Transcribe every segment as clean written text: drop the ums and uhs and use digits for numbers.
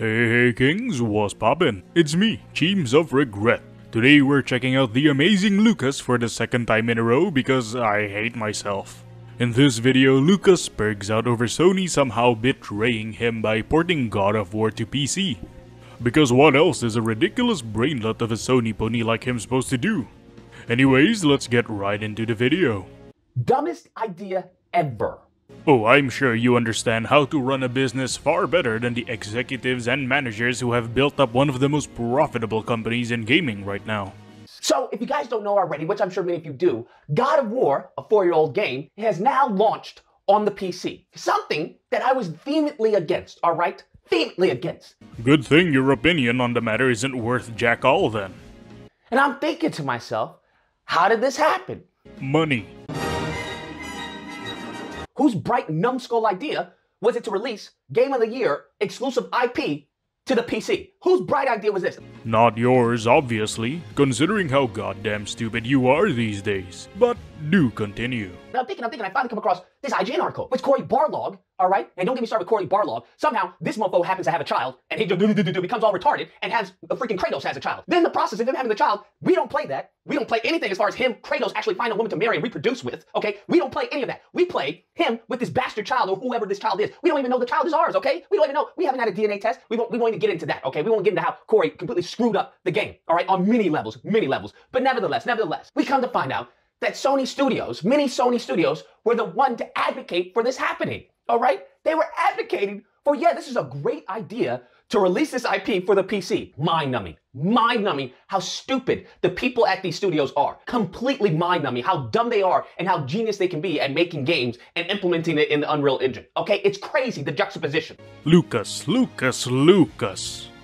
Hey Kings, what's poppin'? It's me, Teams of Regret. Today we're checking out the Amazing Lucas for the second time in a row because I hate myself. In this video, Lucas perks out over Sony somehow betraying him by porting God of War to PC. Because what else is a ridiculous brainlet of a Sony pony like him supposed to do? Anyways, let's get right into the video. Dumbest idea ever. Oh, I'm sure you understand how to run a business far better than the executives and managers who have built up one of the most profitable companies in gaming right now. So, if you guys don't know already, which I'm sure many of you do, God of War, a 4-year-old game, has now launched on the PC. Something that I was vehemently against, alright? Vehemently against. Good thing your opinion on the matter isn't worth jack all then. And I'm thinking to myself, how did this happen? Money. Whose bright numbskull idea was it to release Game of the Year exclusive IP to the PC? Whose bright idea was this? Not yours, obviously, considering how goddamn stupid you are these days. But do continue. And I'm thinking, I finally come across this IGN article, which Cory Barlog, alright? And don't get me started with Cory Barlog. Somehow, this mofo happens to have a child, and he becomes all retarded, and has a freaking Kratos has a child. Then in the process of him having the child, we don't play that. We don't play anything as far as him, Kratos, actually find a woman to marry and reproduce with, okay? We don't play any of that. We play him with this bastard child, or whoever this child is. We don't even know the child is ours, okay? We don't even know. We haven't had a DNA test. We won't even get into that, okay? We won't get into how Cory completely screwed up the game, alright? On many levels. But nevertheless, we come to find out that Sony Studios, many Sony Studios, were the one to advocate for this happening, all right? They were advocating for, yeah, this is a great idea to release this IP for the PC. Mind-numbing how stupid the people at these studios are. Completely mind-numbing how dumb they are and how genius they can be at making games and implementing it in the Unreal Engine, okay? It's crazy, the juxtaposition. Lucas.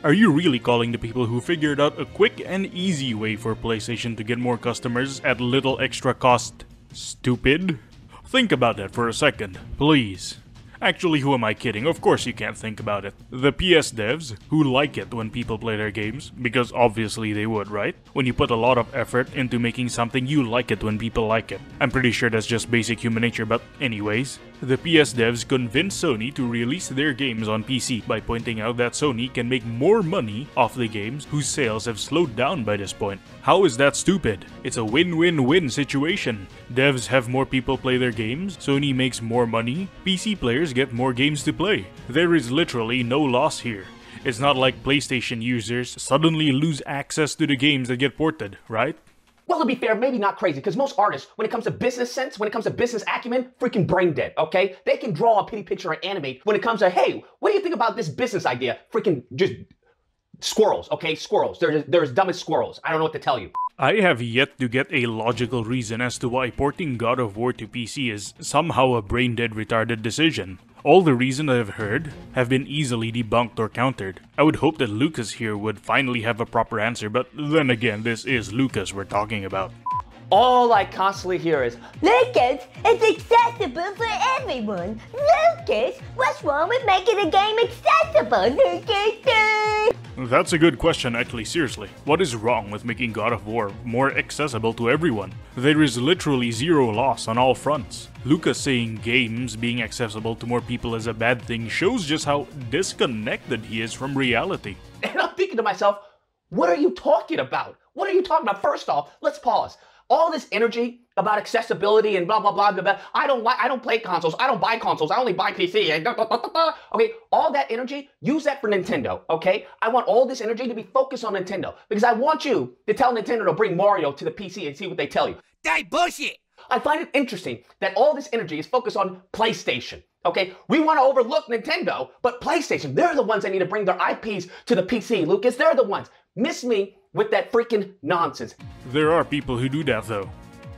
Are you really calling the people who figured out a quick and easy way for PlayStation to get more customers at little extra cost stupid? Think about that for a second, please. Actually, who am I kidding? Of course you can't think about it. The PS devs, who like it when people play their games, because obviously they would, right? When you put a lot of effort into making something, you like it when people like it. I'm pretty sure that's just basic human nature, but anyways. The PS devs convinced Sony to release their games on PC by pointing out that Sony can make more money off the games whose sales have slowed down by this point. How is that stupid? It's a win-win-win situation. Devs have more people play their games, Sony makes more money, PC players get more games to play. There is literally no loss here. It's not like PlayStation users suddenly lose access to the games that get ported, right? Well, to be fair, maybe not crazy, because most artists, when it comes to business sense, when it comes to business acumen, freaking brain dead, okay? They can draw a pity picture and animate when it comes to, hey, what do you think about this business idea? Freaking just squirrels, okay? Squirrels. They're as dumb as squirrels. I don't know what to tell you. I have yet to get a logical reason as to why porting God of War to PC is somehow a brain-dead retarded decision. All the reasons I've heard have been easily debunked or countered. I would hope that Lucas here would finally have a proper answer, but then again, this is Lucas we're talking about. All I constantly hear is, Lucas, it's accessible for everyone. Lucas, what's wrong with making a game accessible, Lucas? That's a good question, actually, seriously. What is wrong with making God of War more accessible to everyone? There is literally zero loss on all fronts. Lucas saying games being accessible to more people is a bad thing shows just how disconnected he is from reality. And I'm thinking to myself, what are you talking about? What are you talking about? First off, let's pause. All this energy about accessibility and blah, blah, blah, blah, blah. I don't play consoles. I don't buy consoles. I only buy PC. Okay, all that energy, use that for Nintendo, okay? I want all this energy to be focused on Nintendo because I want you to tell Nintendo to bring Mario to the PC and see what they tell you. That bullshit! I find it interesting that all this energy is focused on PlayStation. Okay, we want to overlook Nintendo, but PlayStation, they're the ones that need to bring their IPs to the PC, Lucas. They're the ones. Miss me with that freaking nonsense. There are people who do that though.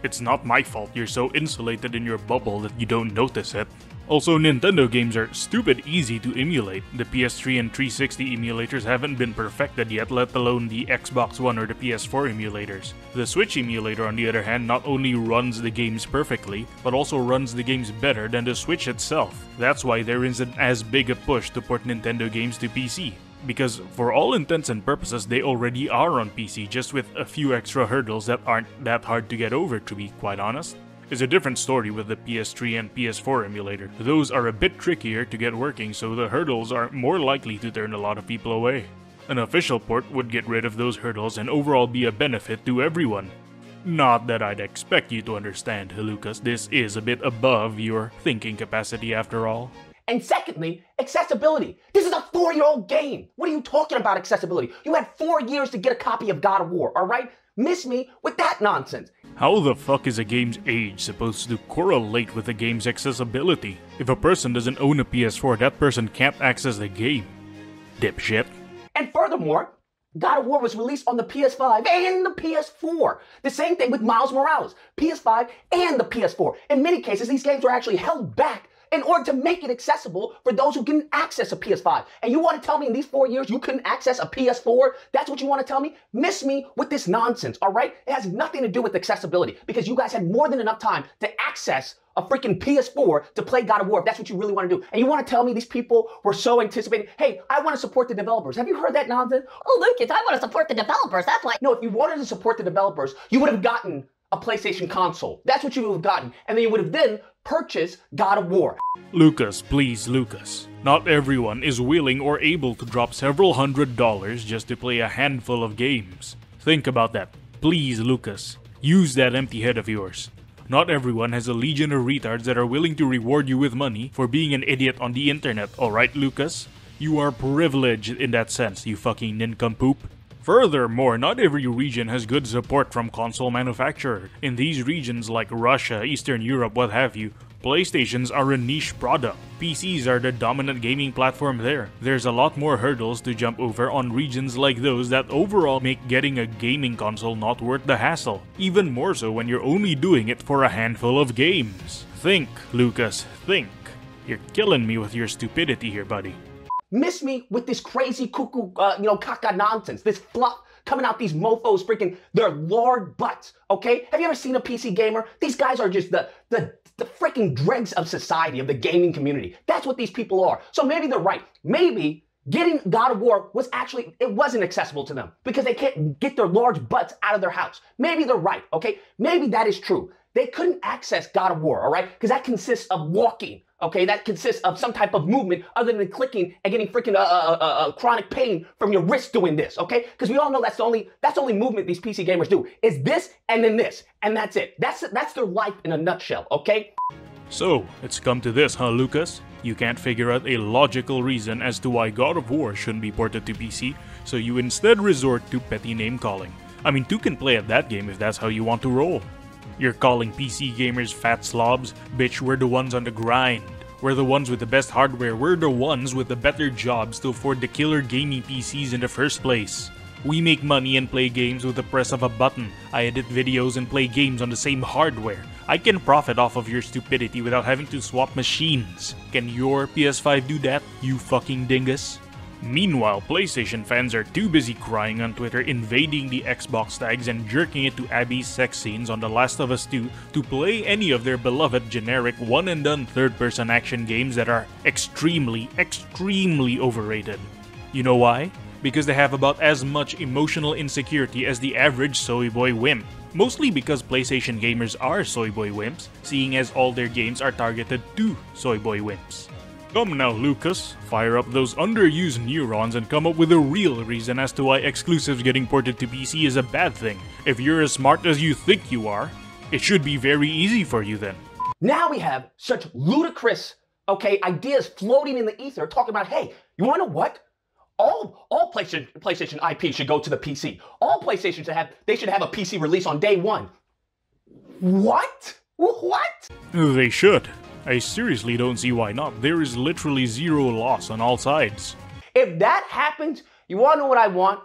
It's not my fault you're so insulated in your bubble that you don't notice it. Also, Nintendo games are stupid easy to emulate. The PS3 and 360 emulators haven't been perfected yet, let alone the Xbox One or the PS4 emulators. The Switch emulator, on the other hand, not only runs the games perfectly, but also runs the games better than the Switch itself. That's why there isn't as big a push to port Nintendo games to PC. Because for all intents and purposes, they already are on PC, just with a few extra hurdles that aren't that hard to get over, to be quite honest. It's a different story with the PS3 and PS4 emulator. Those are a bit trickier to get working, so the hurdles are more likely to turn a lot of people away. An official port would get rid of those hurdles and overall be a benefit to everyone. Not that I'd expect you to understand, Lucas, this is a bit above your thinking capacity after all. And secondly, accessibility. This is a 4-year-old game. What are you talking about accessibility? You had 4 years to get a copy of God of War, alright? Miss me with that nonsense. How the fuck is a game's age supposed to correlate with the game's accessibility? If a person doesn't own a PS4, that person can't access the game. Dipshit. And furthermore, God of War was released on the PS5 and the PS4. The same thing with Miles Morales, PS5 and the PS4. In many cases, these games were actually held back in order to make it accessible for those who can access a PS5. And you want to tell me in these 4 years you couldn't access a PS4? That's what you want to tell me? Miss me with this nonsense, all right? It has nothing to do with accessibility because you guys had more than enough time to access a freaking PS4 to play God of War if that's what you really want to do. And you want to tell me these people were so anticipating, hey, I want to support the developers. Have you heard that nonsense? Oh, Lucas, I want to support the developers. That's why. No, if you wanted to support the developers, you would have gotten a PlayStation console. That's what you would have gotten. And then you would have then purchased God of War. Lucas, please, Lucas. Not everyone is willing or able to drop several $100s just to play a handful of games. Think about that. Please, Lucas. Use that empty head of yours. Not everyone has a legion of retards that are willing to reward you with money for being an idiot on the internet, alright, Lucas? You are privileged in that sense, you fucking nincompoop. Furthermore, not every region has good support from console manufacturers. In these regions like Russia, Eastern Europe, what have you, PlayStations are a niche product. PCs are the dominant gaming platform there. There's a lot more hurdles to jump over on regions like those that overall make getting a gaming console not worth the hassle. Even more so when you're only doing it for a handful of games. Think, Lucas, think. You're killing me with your stupidity here, buddy. Miss me with this crazy cuckoo, caca nonsense, this fluff coming out these mofos freaking their lord butts, okay? Have you ever seen a PC gamer? These guys are just the freaking dregs of society, of the gaming community. That's what these people are. So maybe they're right. Maybe getting God of War it wasn't accessible to them because they can't get their large butts out of their house. Maybe they're right, okay? Maybe that is true. They couldn't access God of War, all right? Because that consists of walking. Okay, that consists of some type of movement other than clicking and getting freaking chronic pain from your wrist doing this, okay? Because we all know that's the only movement these PC gamers do, is this and then this, and that's it. That's their life in a nutshell, okay? So, it's come to this, huh, Lucas? You can't figure out a logical reason as to why God of War shouldn't be ported to PC, so you instead resort to petty name calling. I mean, 2 can play at that game if that's how you want to roll. You're calling PC gamers fat slobs? Bitch, we're the ones on the grind. We're the ones with the best hardware. We're the ones with the better jobs to afford the killer gaming PCs in the first place. We make money and play games with the press of a button. I edit videos and play games on the same hardware. I can profit off of your stupidity without having to swap machines. Can your PS5 do that, you fucking dingus? Meanwhile, PlayStation fans are too busy crying on Twitter, invading the Xbox tags and jerking it to Abby's sex scenes on The Last of Us 2 to play any of their beloved generic one-and-done third-person action games that are extremely overrated. You know why? Because they have about as much emotional insecurity as the average soy boy wimp. Mostly because PlayStation gamers are soy boy wimps, seeing as all their games are targeted to soy boy wimps. Come now, Lucas, fire up those underused neurons and come up with a real reason as to why exclusives getting ported to PC is a bad thing. If you're as smart as you think you are, it should be very easy for you then. Now we have such ludicrous, ideas floating in the ether talking about, hey, you wanna know what? All PlayStation IP should go to the PC. All PlayStation should have a PC release on day 1. What? What? They should. I seriously don't see why not. There is literally zero loss on all sides. If that happens, you want to know what I want?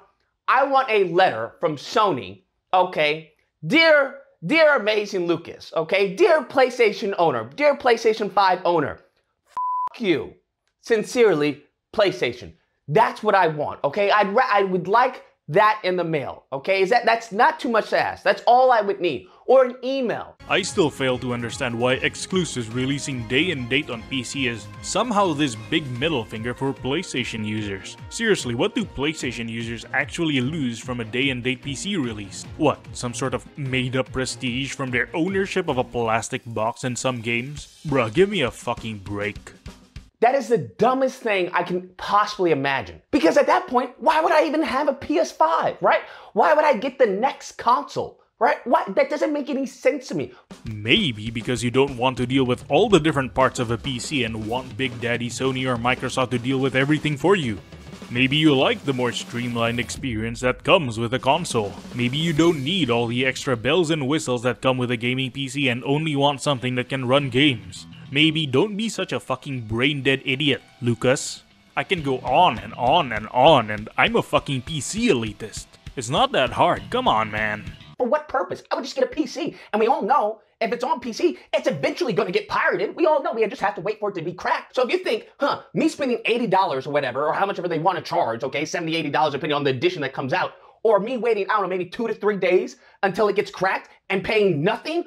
I want a letter from Sony, okay? Dear Amazing Lucas, okay? Dear PlayStation owner, dear PlayStation 5 owner, f*** you. Sincerely, PlayStation. That's what I want, okay? I would like that in the mail, okay? That's not too much to ask. That's all I would need. or an email. I still fail to understand why exclusives releasing day and date on PC is somehow this big middle finger for PlayStation users. Seriously, what do PlayStation users actually lose from a day and date PC release? What, some sort of made up prestige from their ownership of a plastic box in some games? Bruh, give me a fucking break. That is the dumbest thing I can possibly imagine. Because at that point, why would I even have a PS5, right? Why would I get the next console, right? What? That doesn't make any sense to me. Maybe because you don't want to deal with all the different parts of a PC and want Big Daddy Sony or Microsoft to deal with everything for you. Maybe you like the more streamlined experience that comes with a console. Maybe you don't need all the extra bells and whistles that come with a gaming PC and only want something that can run games. Maybe don't be such a fucking brain-dead idiot, Lucas. I can go on and on and on, and I'm a fucking PC elitist. It's not that hard, come on, man. For what purpose? I would just get a PC, and we all know if it's on PC, it's eventually going to get pirated. We all know we just have to wait for it to be cracked. So if you think, me spending $80 or whatever, or how much ever they want to charge, okay, $70, $80 depending on the edition that comes out, or me waiting, I don't know, maybe 2 to 3 days until it gets cracked and paying nothing?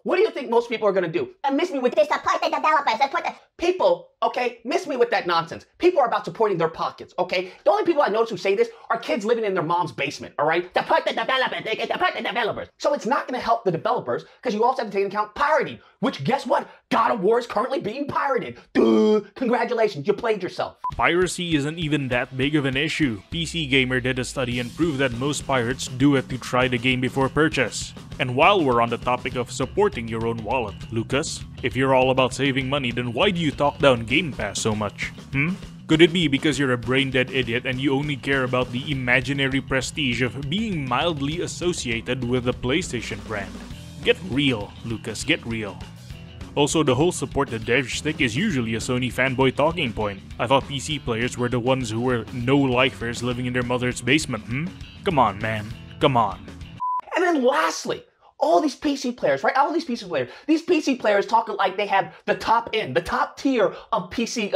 What do you think most people are gonna do? And miss me with this, support the developers, support the people, okay? Miss me with that nonsense. People are about supporting their pockets, okay? The only people I notice who say this are kids living in their mom's basement, all right? Support the developers, support the developers. So it's not gonna help the developers because you also have to take into account pirating, which guess what? God of War is currently being pirated. Duh, congratulations, you played yourself. Piracy isn't even that big of an issue. PC Gamer did a study and proved that most pirates do it to try the game before purchase. And while we're on the topic of supporting your own wallet, Lucas, if you're all about saving money, then why do you talk down Game Pass so much? Could it be because you're a brain-dead idiot and you only care about the imaginary prestige of being mildly associated with the PlayStation brand? Get real, Lucas, get real. Also, the whole support the dev shtick is usually a Sony fanboy talking point. I thought PC players were the ones who were no-lifers living in their mother's basement, Come on, man. Come on. And then lastly, all these PC players, right? All these PC players talking like they have the top end, the top tier of PC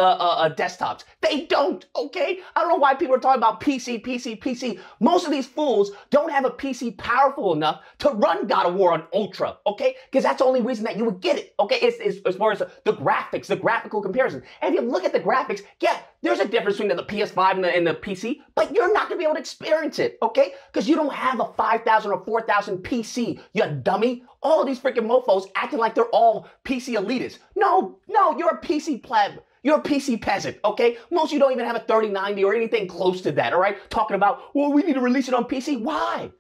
desktops. They don't, okay? I don't know why people are talking about PC. Most of these fools don't have a PC powerful enough to run God of War on Ultra, okay? Because that's the only reason that you would get it, okay? It's as far as the graphics, the graphical comparison. And if you look at the graphics, yeah, there's a difference between the PS5 and the PC, but you're not gonna be able to experience it, okay? Because you don't have a 5,000 or 4,000 PC, you dummy. All these freaking mofos acting like they're all PC elitists. No, you're a PC pleb. You're a PC peasant, okay? Most of you don't even have a 3090 or anything close to that, all right? Talking about, well, we need to release it on PC. Why?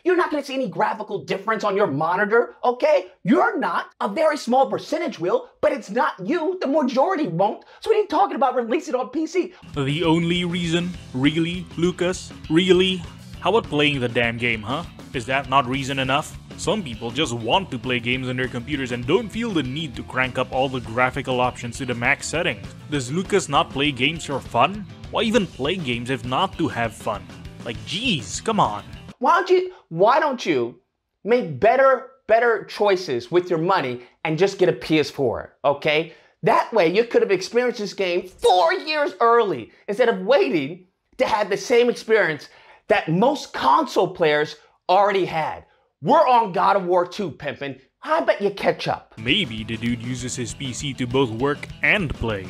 You're not gonna see any graphical difference on your monitor, okay? You're not. A very small percentage will, but it's not you. The majority won't. So what are you talking about releasing it on PC? The only reason? Really, Lucas? Really? How about playing the damn game, huh? Is that not reason enough? Some people just want to play games on their computers and don't feel the need to crank up all the graphical options to the max settings. Does Lucas not play games for fun? Why even play games if not to have fun? Like, geez, come on. Why don't you make better choices with your money and just get a PS4, okay? That way you could have experienced this game 4 years early instead of waiting to have the same experience that most console players already had. We're on God of War 2, pimpin'. I bet you catch up. Maybe the dude uses his PC to both work and play,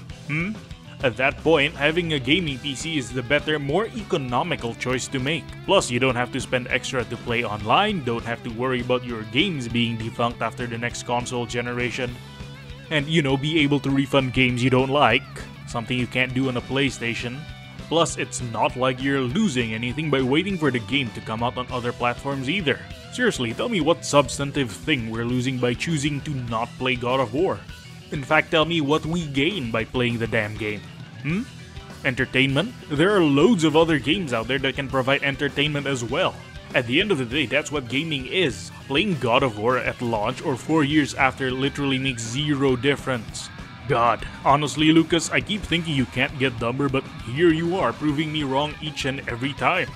At that point, having a gaming PC is the better, more economical choice to make. Plus, you don't have to spend extra to play online, don't have to worry about your games being defunct after the next console generation. And, be able to refund games you don't like, something you can't do on a PlayStation. Plus, it's not like you're losing anything by waiting for the game to come out on other platforms either. Seriously, tell me what substantive thing we're losing by choosing to not play God of War. In fact, tell me what we gain by playing the damn game. Entertainment? There are loads of other games out there that can provide entertainment as well. At the end of the day, that's what gaming is. Playing God of War at launch or 4 years after literally makes zero difference. God, honestly, Lucas, I keep thinking you can't get dumber, but here you are proving me wrong each and every time.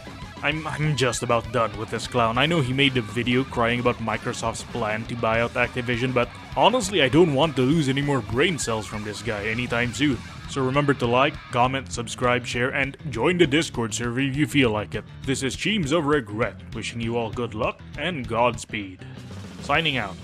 I'm just about done with this clown. I know he made the video crying about Microsoft's plan to buy out Activision, but honestly, I don't want to lose any more brain cells from this guy anytime soon. So remember to like, comment, subscribe, share, and join the Discord server if you feel like it. This is Cheems of Regret, wishing you all good luck and Godspeed. Signing out.